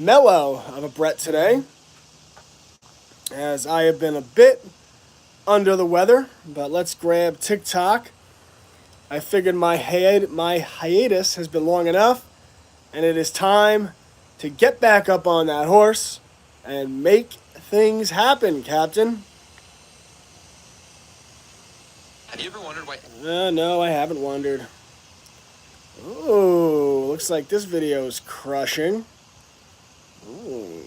mellow of a Brett today, as I have been a bit under the weather. But let's grab TikTok. I figured my hiatus has been long enough, and it is time to get back up on that horse and make things happen, Captain. Have you ever wondered why? No, I haven't wondered. Ooh, looks like this video is crushing. Ooh.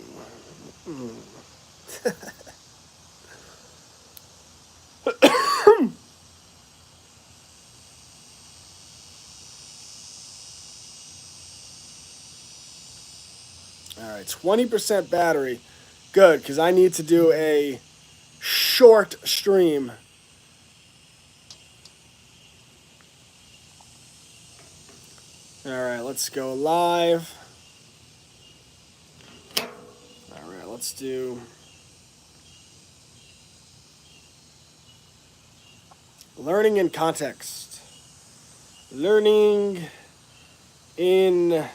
All right, 20% battery. Good, because I need to do a short stream. All right, let's go live. All right, let's do learning in context. Learning in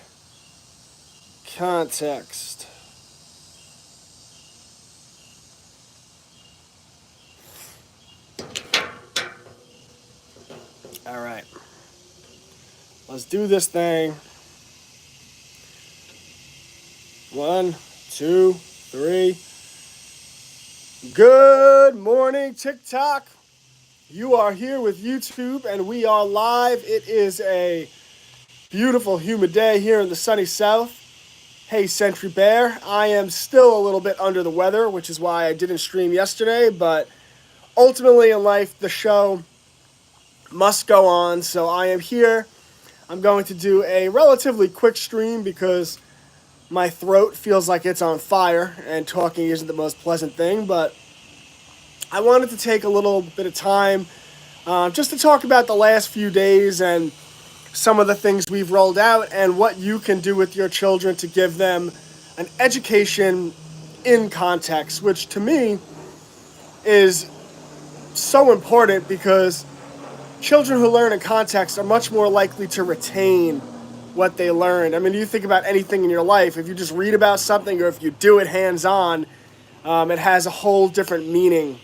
context. All right. Let's do this thing. 1, 2, 3. Good morning, TikTok. You are here with YouTube, and we are live. It is a beautiful, humid day here in the sunny South. Hey, Sentry Bear. I am still a little bit under the weather, which is why I didn't stream yesterday, but ultimately in life, the show must go on, so I am here. I'm going to do a relatively quick stream because my throat feels like it's on fire and talking isn't the most pleasant thing, but I wanted to take a little bit of time just to talk about the last few days and some of the things we've rolled out and what you can do with your children to give them an education in context, which to me is so important because children who learn in context are much more likely to retain what they learned. I mean, you think about anything in your life, if you just read about something or if you do it hands-on, it has a whole different meaning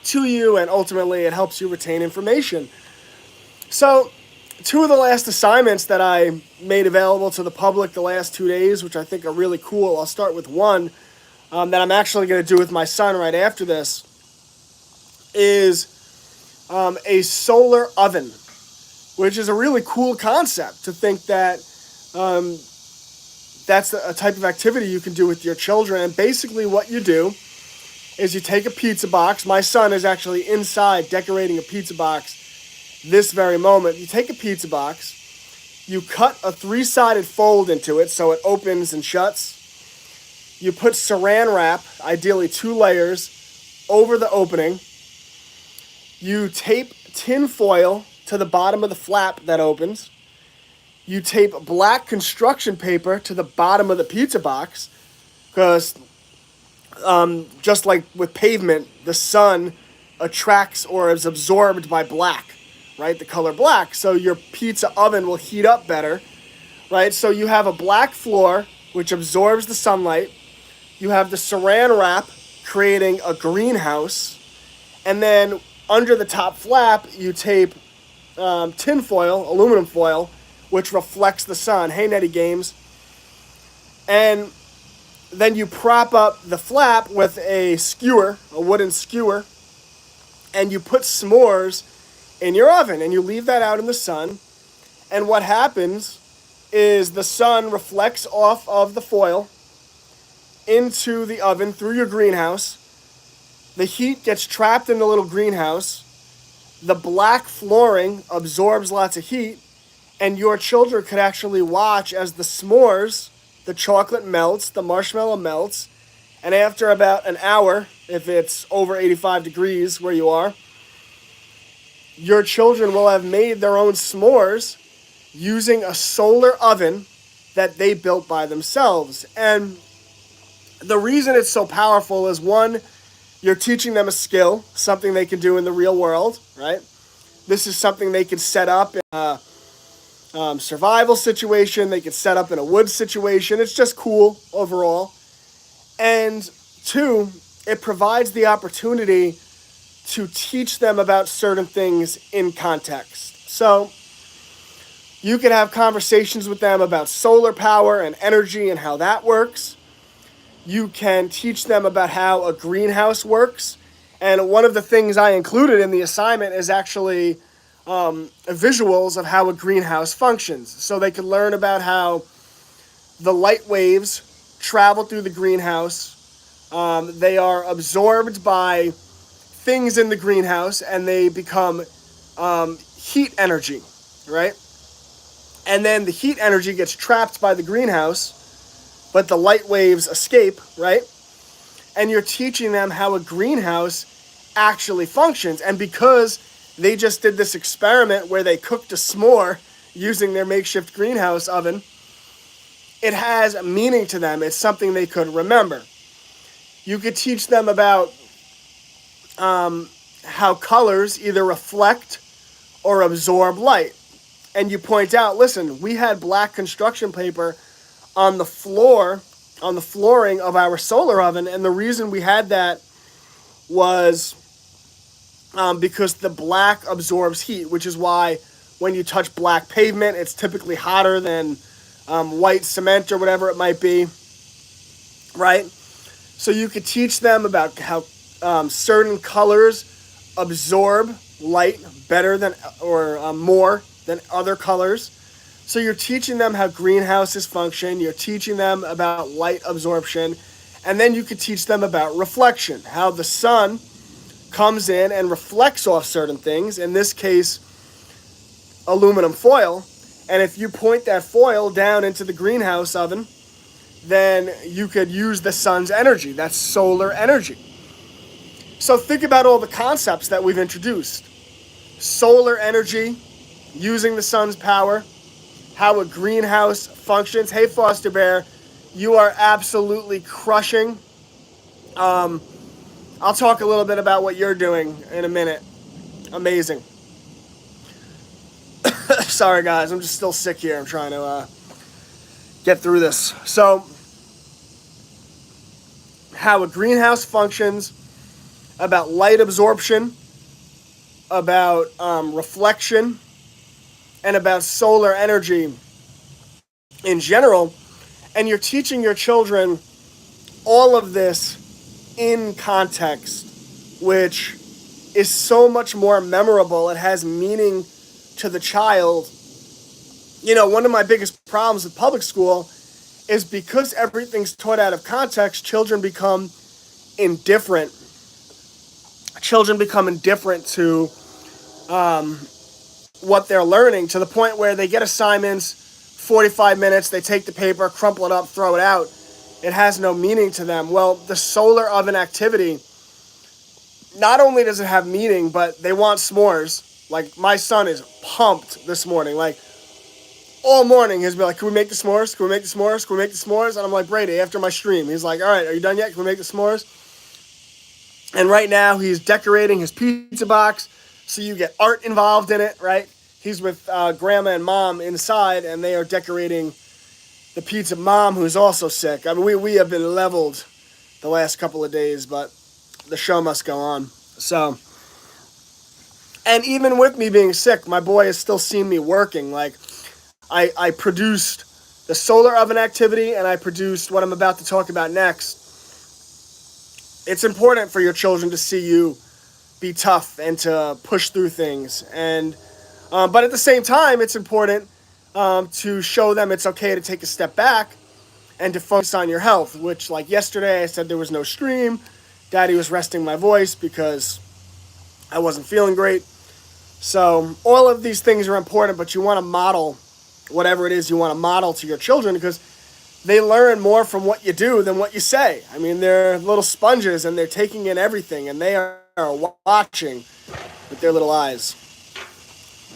to you, and ultimately it helps you retain information. So, two of the last assignments that I made available to the public the last 2 days, which I think are really cool. I'll start with one that I'm actually going to do with my son right after this, is a solar oven, which is a really cool concept to think that that's a type of activity you can do with your children. And basically what you do is you take a pizza box. My son is actually inside decorating a pizza box this very moment. You take a pizza box, you cut a 3-sided fold into it so it opens and shuts. You put saran wrap, ideally 2 layers, over the opening. You tape tin foil to the bottom of the flap that opens. You tape black construction paper to the bottom of the pizza box because just like with pavement, the sun attracts or is absorbed by black, right? The color black. So your pizza oven will heat up better, right? So you have a black floor, which absorbs the sunlight. You have the saran wrap creating a greenhouse. And then under the top flap, you tape tin foil, aluminum foil, which reflects the sun. Hey, Netty Games. And then you prop up the flap with a skewer, a wooden skewer, and you put s'mores in your oven, and you leave that out in the sun. And what happens is the sun reflects off of the foil into the oven through your greenhouse. The heat gets trapped in the little greenhouse. The black flooring absorbs lots of heat, and your children could actually watch as the s'mores, the chocolate melts, the marshmallow melts, and after about an hour, if it's over 85 degrees where you are, your children will have made their own s'mores using a solar oven that they built by themselves. And the reason it's so powerful is, one, you're teaching them a skill, something they can do in the real world, right? This is something they can set up survival situation. They could set up in a woods situation. It's just cool overall. And two, it provides the opportunity to teach them about certain things in context. So you could have conversations with them about solar power and energy and how that works. You can teach them about how a greenhouse works. And one of the things I included in the assignment is actually visuals of how a greenhouse functions. So they can learn about how the light waves travel through the greenhouse. They are absorbed by things in the greenhouse and they become heat energy, right? And then the heat energy gets trapped by the greenhouse, but the light waves escape, right? And you're teaching them how a greenhouse actually functions. And because they just did this experiment where they cooked a s'more using their makeshift greenhouse oven, it has meaning to them. It's something they could remember. You could teach them about how colors either reflect or absorb light. And you point out, listen, we had black construction paper on the floor, on the flooring of our solar oven, and the reason we had that was because the black absorbs heat, which is why when you touch black pavement, it's typically hotter than white cement or whatever it might be, right? So you could teach them about how certain colors absorb light better than or more than other colors. So you're teaching them how greenhouses function. You're teaching them about light absorption. And then you could teach them about reflection, how the sun comes in and reflects off certain things, in this case, aluminum foil. And if you point that foil down into the greenhouse oven, then you could use the sun's energy. That's solar energy. So think about all the concepts that we've introduced. Solar energy, using the sun's power, how a greenhouse functions. Hey, Foster Bear, you are absolutely crushing. I'll talk a little bit about what you're doing in a minute. Amazing. Sorry, guys, I'm just still sick here. I'm trying to get through this. So, how a greenhouse functions, about light absorption, about reflection, and about solar energy in general. And you're teaching your children all of this in context, which is so much more memorable. It has meaning to the child. You know, one of my biggest problems with public school is because everything's taught out of context, children become indifferent. Children become indifferent to what they're learning, to the point where they get assignments, 45 minutes, they take the paper, crumple it up, throw it out. It has no meaning to them. Well, the solar oven activity, not only does it have meaning, but they want s'mores. Like, my son is pumped this morning. Like, all morning he's been like, can we make the s'mores? Can we make the s'mores? Can we make the s'mores? And I'm like, Brady, after my stream, he's like, all right, are you done yet? Can we make the s'mores? And right now he's decorating his pizza box. So you get art involved in it, right? He's with grandma and mom inside, and they are decorating the pizza. Mom, who's also sick. I mean, we have been leveled the last couple of days, but the show must go on. So, and even with me being sick, my boy has still seen me working. Like, I produced the solar oven activity, and I produced what I'm about to talk about next. It's important for your children to see you be tough and to push through things. And but at the same time, it's important to show them it's okay to take a step back and to focus on your health, which, like yesterday, I said there was no stream. Daddy was resting my voice because I wasn't feeling great. So all of these things are important, but you want to model whatever it is you want to model to your children, because they learn more from what you do than what you say. I mean, they're little sponges, and they're taking in everything, and they are watching with their little eyes.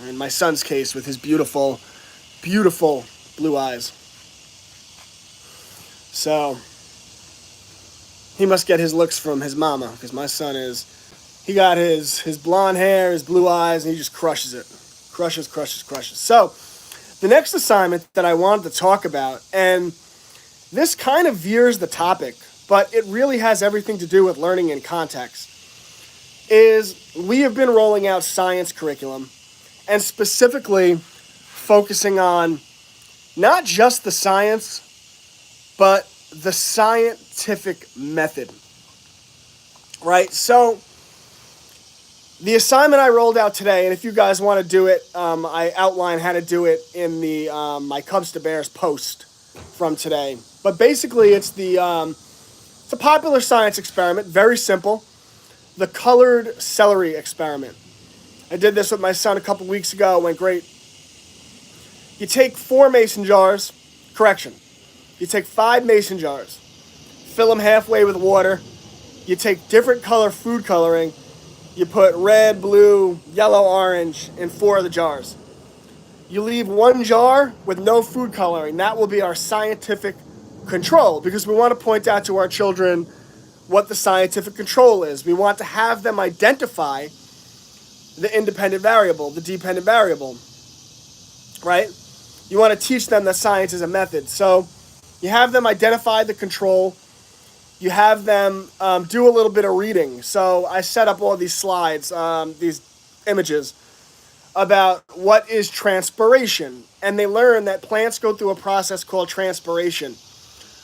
In my son's case, with his beautiful, beautiful blue eyes. So, he must get his looks from his mama, because my son he got his blonde hair, his blue eyes, and he just crushes it. Crushes. So, The next assignment that I wanted to talk about, and this kind of veers the topic, but it really has everything to do with learning in context, is we have been rolling out science curriculum and specifically focusing on not just the science, but the scientific method, right? So the assignment I rolled out today, and if you guys want to do it, I outline how to do it in the my Cubs to Bears post from today. But basically, it's a popular science experiment, very simple, the colored celery experiment. I did this with my son a couple weeks ago. It went great. You take 4 mason jars, correction, you take 5 mason jars, fill them halfway with water. You take different color food coloring. You put red, blue, yellow, orange in 4 of the jars. You leave 1 jar with no food coloring. That will be our scientific control, because we want to point out to our children what the scientific control is. We want to have them identify the independent variable, the dependent variable, right? You want to teach them that science is a method. So you have them identify the control. You have them do a little bit of reading. So I set up all these slides, these images, about what is transpiration. And they learn that plants go through a process called transpiration,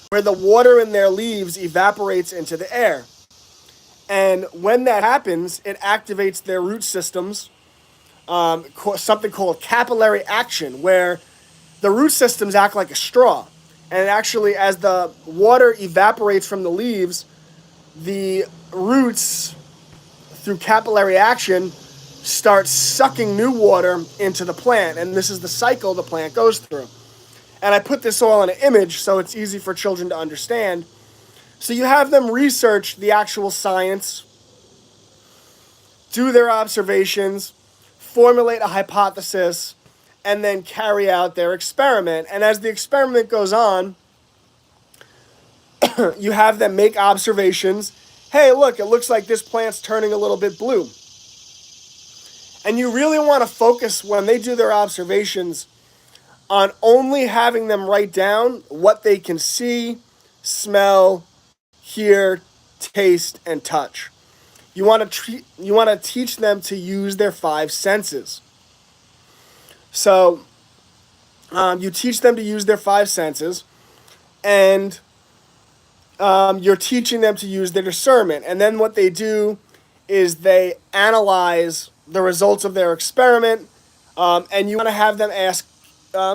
where the water in their leaves evaporates into the air. And when that happens, it activates their root systems, something called capillary action, where the root systems act like a straw. And actually, as the water evaporates from the leaves, the roots, through capillary action, start sucking new water into the plant. And this is the cycle the plant goes through. And I put this all in an image so it's easy for children to understand. So you have them research the actual science, do their observations, formulate a hypothesis, and then carry out their experiment. And as the experiment goes on, you have them make observations. Hey, look, it looks like this plant's turning a little bit blue. And you really want to focus, when they do their observations, on only having them write down what they can see, smell, hear, taste, and touch. You want to teach them to use their 5 senses. So you teach them to use their 5 senses, and you're teaching them to use their discernment. And then what they do is they analyze the results of their experiment, and you want to have them ask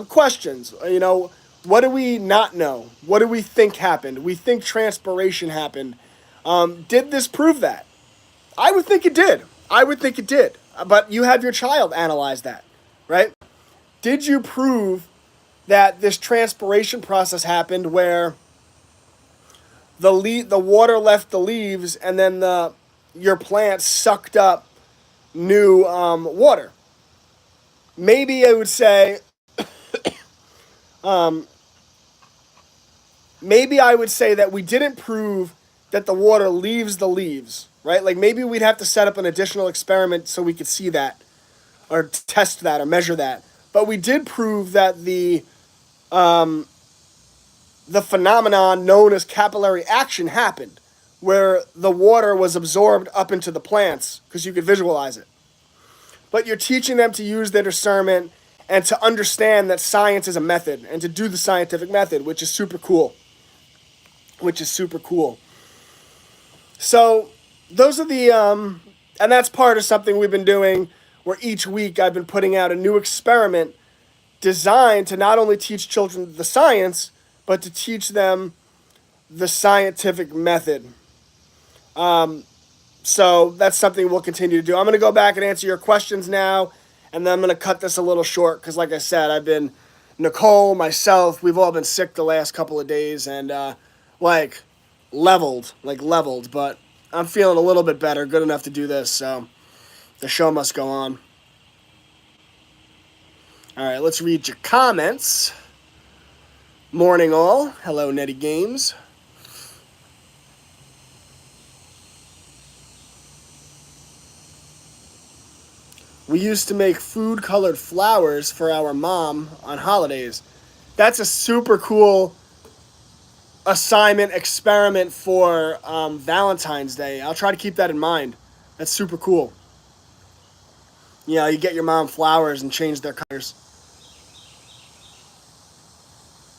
questions. You know, what do we not know? What do we think happened? We think transpiration happened. Did this prove that? I would think it did. I would think it did. But you have your child analyze that, right? Did you prove that this transpiration process happened where the water left the leaves and then your plant sucked up new water? Maybe I would say, maybe I would say that we didn't prove that the water leaves the leaves, right? Like maybe we'd have to set up an additional experiment so we could see that, or test that, or measure that. But we did prove that the phenomenon known as capillary action happened, where the water was absorbed up into the plants, because you could visualize it. But you're teaching them to use their discernment and to understand that science is a method, and to do the scientific method, which is super cool. So those are the, and that's part of something we've been doing, where each week I've been putting out a new experiment designed to not only teach children the science, but to teach them the scientific method. So that's something we'll continue to do. I'm going to go back and answer your questions now, and then I'm going to cut this a little short, because like I said, Nicole, myself, we've all been sick the last couple of days, and leveled, but I'm feeling a little bit better, good enough to do this, so the show must go on. All right, let's read your comments. Morning all. Hello, Netty Games. We used to make food colored flowers for our mom on holidays. That's a super cool assignment experiment for Valentine's Day. I'll try to keep that in mind. That's super cool. You know, you get your mom flowers and change their colors.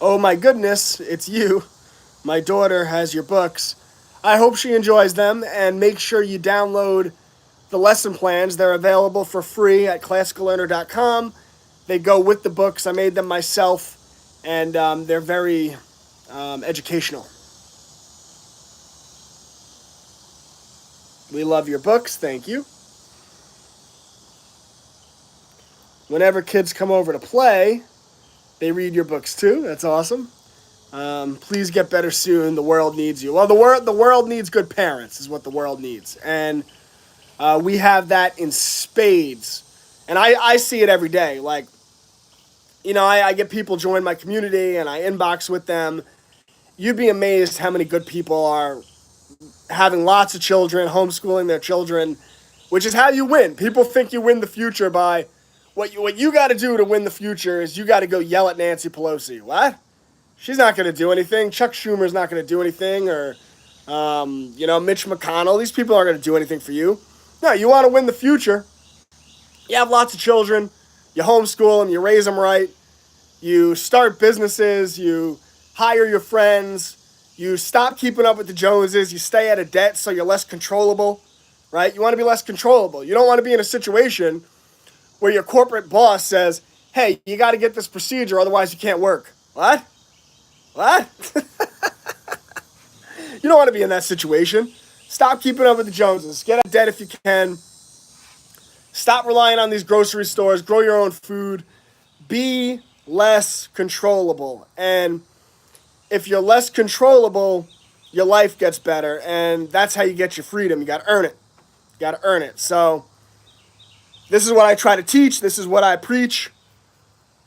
Oh my goodness, it's you. My daughter has your books. I hope she enjoys them, and make sure you download the lesson plans. They're available for free at classicallearner.com. They go with the books. I made them myself, and they're very educational. We love your books. Thank you. Whenever kids come over to play, they read your books too. That's awesome. Please get better soon. The world needs you. Well, the world needs good parents, is what the world needs. And we have that in spades. And I see it every day. Like, you know, I get people join my community and I inbox with them. You'd be amazed how many good people are having lots of children, homeschooling their children, which is how you win. People think you win the future by what you got to do to win the future is you got to go yell at Nancy Pelosi. What? She's not going to do anything. Chuck Schumer's not going to do anything, or Mitch McConnell. These people aren't going to do anything for you. No, you want to win the future. You have lots of children. You homeschool them. You raise them right. You start businesses. You hire your friends. You stop keeping up with the Joneses. You stay out of debt so you're less controllable, right? You want to be less controllable. You don't want to be in a situation where your corporate boss says, hey, you got to get this procedure, otherwise you can't work. What? What? You don't want to be in that situation. Stop keeping up with the Joneses. Get out of debt if you can. Stop relying on these grocery stores. Grow your own food. Be less controllable. And if you're less controllable, your life gets better. And that's how you get your freedom. You got to earn it. You got to earn it. So this is what I try to teach. This is what I preach.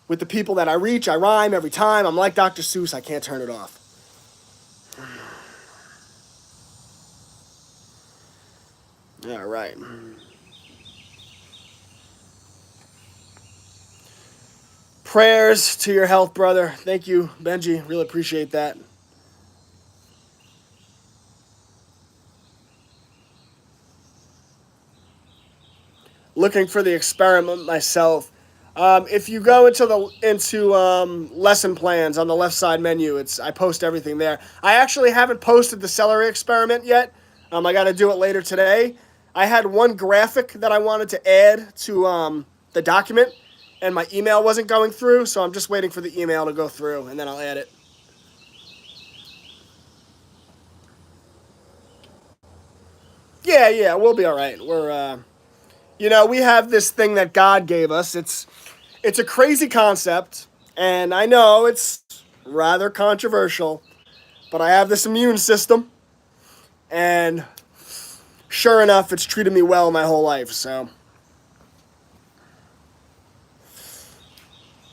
With the people that I reach, I rhyme every time. I'm like Dr. Seuss. I can't turn it off. All right. Prayers to your health, brother. Thank you, Benji. Really appreciate that. Looking for the experiment myself. If you go into lesson plans on the left side menu, I post everything there. I actually haven't posted the celery experiment yet. I got to do it later today. I had one graphic that I wanted to add to the document, and my email wasn't going through, so I'm just waiting for the email to go through, and then I'll add it. Yeah, we'll be all right. We have this thing that God gave us. It's a crazy concept, and I know it's rather controversial, but I have this immune system, and sure enough, it's treated me well my whole life, so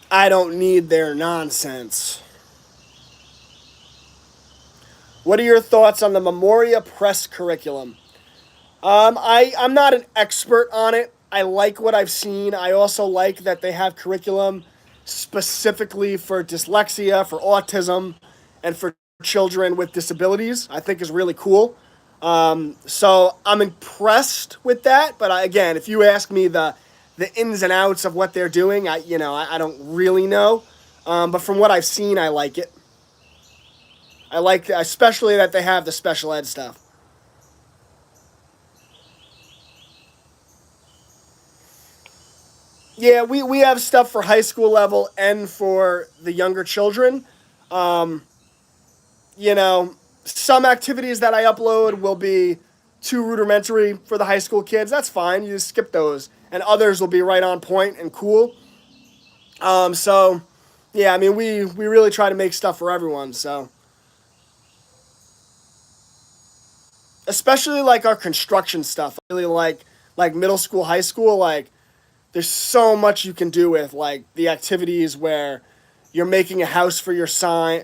I don't need their nonsense. What are your thoughts on the Memoria Press curriculum? I'm not an expert on it. I like what I've seen. I also like that they have curriculum specifically for dyslexia, for autism, and for children with disabilities. I think is really cool. So I'm impressed with that. But again, if you ask me the ins and outs of what they're doing, I don't really know. But from what I've seen, I like it. I like especially that they have the special ed stuff. Yeah, we have stuff for high school level and for the younger children. Um, some activities that I upload will be too rudimentary for the high school kids. That's fine. You just skip those. And others will be right on point and cool. So, yeah, I mean, we really try to make stuff for everyone. So, especially like our construction stuff. I really like middle school, high school. Like, there's so much you can do with like the activities where you're making a house for your sign.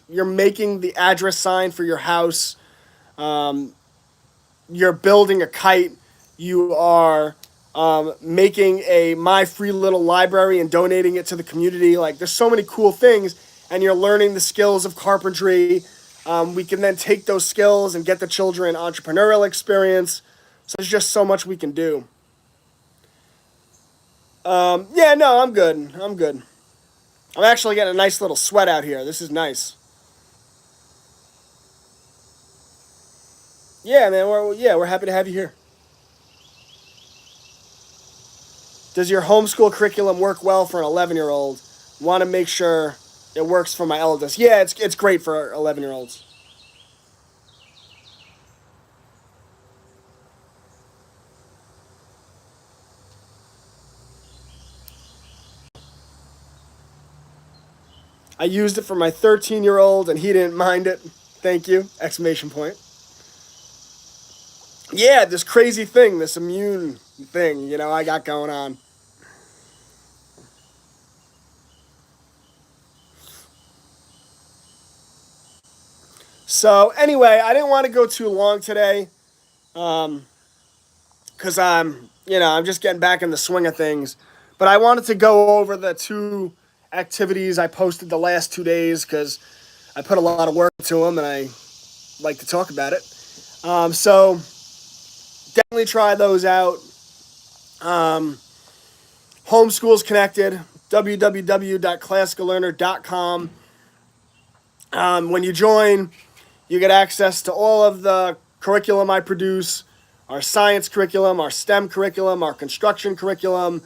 You're making the address sign for your house. You're building a kite. You are making a My Free Little Library and donating it to the community. Like, there's so many cool things, and you're learning the skills of carpentry. We can then take those skills and get the children entrepreneurial experience. So there's just so much we can do. Yeah, no, I'm good. I'm good. I'm actually getting a nice little sweat out here. This is nice. Yeah, man. We're happy to have you here. Does your homeschool curriculum work well for an 11-year-old? Want to make sure it works for my eldest. Yeah, it's great for 11-year-olds. I used it for my 13-year-old and he didn't mind it. Thank you! Exclamation point. Yeah, this crazy thing, this immune thing, I got going on. So anyway, I didn't want to go too long today, because I'm just getting back in the swing of things. But I wanted to go over the two activities I posted the last 2 days because I put a lot of work into them and I like to talk about it. So definitely try those out. Homeschools Connected, www.classicallearner.com. When you join, you get access to all of the curriculum I produce, our science curriculum, our STEM curriculum, our construction curriculum,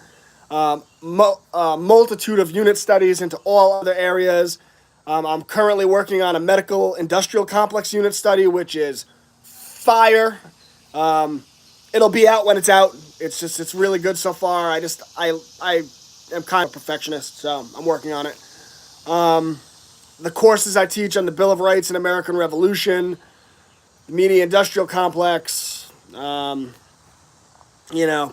multitude of unit studies into all other areas. I'm currently working on a medical industrial complex unit study, which is fire. It'll be out when it's out. It's really good so far. I am kind of a perfectionist, so I'm working on it. The courses I teach on the Bill of Rights and American Revolution, the media industrial complex,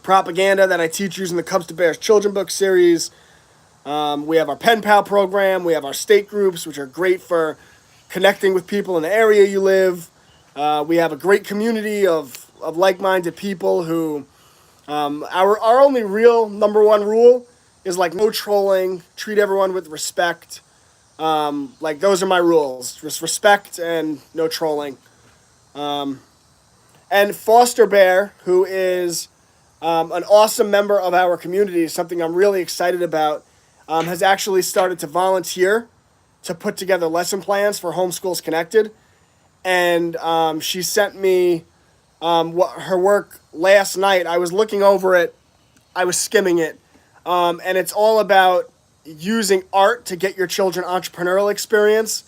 propaganda that I teach using the Cubs to Bears children book series. We have our Pen Pal program. We have our state groups, which are great for connecting with people in the area you live. We have a great community of like-minded people who, our only real number one rule is like no trolling, treat everyone with respect. Like those are my rules, just respect and no trolling. And Foster Bear, who is an awesome member of our community, something I'm really excited about, has actually started to volunteer to put together lesson plans for Homeschools Connected. And she sent me her work last night. I was looking over it. I was skimming it. And it's all about using art to get your children entrepreneurial experience.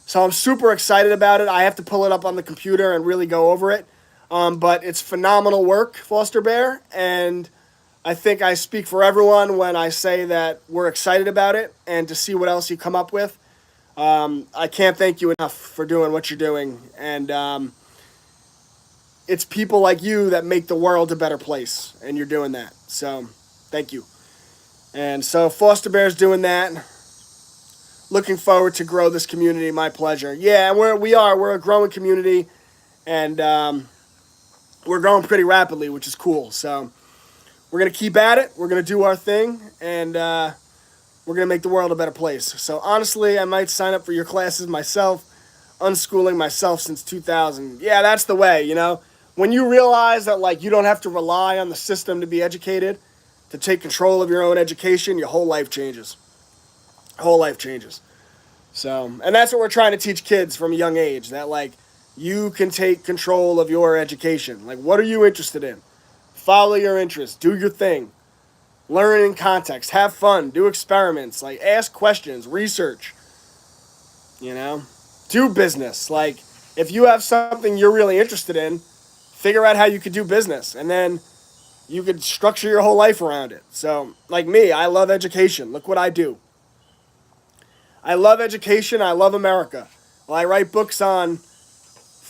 So I'm super excited about it. I have to pull it up on the computer and really go over it. But it's phenomenal work, Foster Bear, and I think I speak for everyone when I say that we're excited about it and to see what else you come up with. I can't thank you enough for doing what you're doing, and it's people like you that make the world a better place, and you're doing that. So thank you. And so Foster Bear's doing that. Looking forward to grow this community. My pleasure. Yeah, we're a growing community, and we're growing pretty rapidly, which is cool. So we're going to keep at it. We're going to do our thing, and we're going to make the world a better place. So honestly, I might sign up for your classes myself, unschooling myself since 2000. Yeah, that's the way, When you realize that, like, you don't have to rely on the system to be educated, to take control of your own education, your whole life changes. Whole life changes. So, and that's what we're trying to teach kids from a young age, that, like, you can take control of your education. Like, what are you interested in? Follow your interests. Do your thing. Learn in context. Have fun. Do experiments. Like, ask questions. Research. Do business. Like, if you have something you're really interested in, figure out how you could do business. And then you could structure your whole life around it. So, like me, I love education. Look what I do. I love education. I love America. Well, I write books on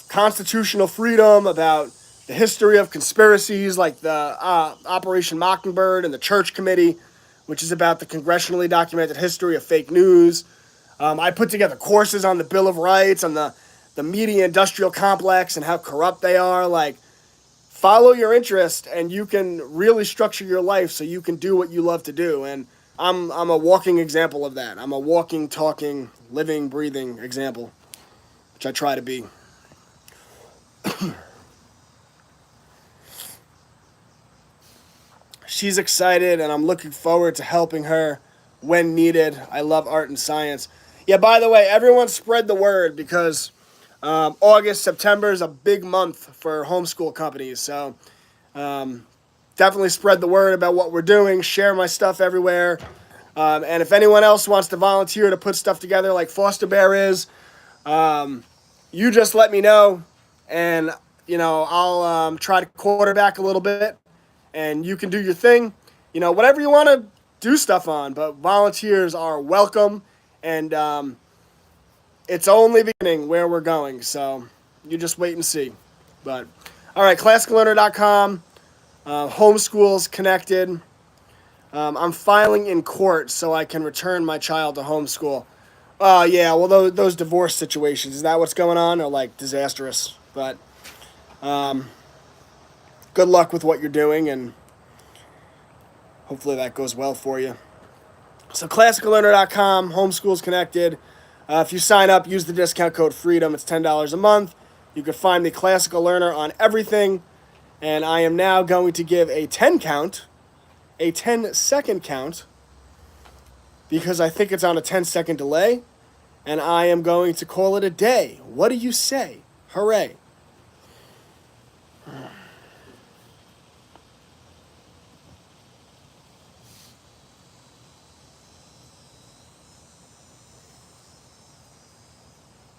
constitutional freedom, about the history of conspiracies like the Operation Mockingbird and the Church Committee, which is about the congressionally documented history of fake news. I put together courses on the Bill of Rights, on the media industrial complex and how corrupt they are. Like, follow your interest, and you can really structure your life so you can do what you love to do. And I'm a walking example of that. I'm a walking, talking, living, breathing example, which I try to be. She's excited, and I'm looking forward to helping her when needed. I love art and science. Yeah, by the way, everyone spread the word, because August, September is a big month for homeschool companies. So definitely spread the word about what we're doing. Share my stuff everywhere. And if anyone else wants to volunteer to put stuff together like Foster Bear is, you just let me know. And, I'll try to quarterback a little bit. And you can do your thing. Whatever you want to do stuff on. But volunteers are welcome. And it's only beginning where we're going. So you just wait and see. But, all right, classicallearner.com. Homeschools Connected. I'm filing in court so I can return my child to homeschool. Yeah, well, those divorce situations, is that what's going on? Or, like, disastrous? But good luck with what you're doing, and hopefully that goes well for you. So classicallearner.com, Homeschools Connected. If you sign up, use the discount code FREEDOM. It's $10 a month. You can find me Classical Learner on everything. And I am now going to give a 10-second count, because I think it's on a 10-second delay. And I am going to call it a day. What do you say? Hooray.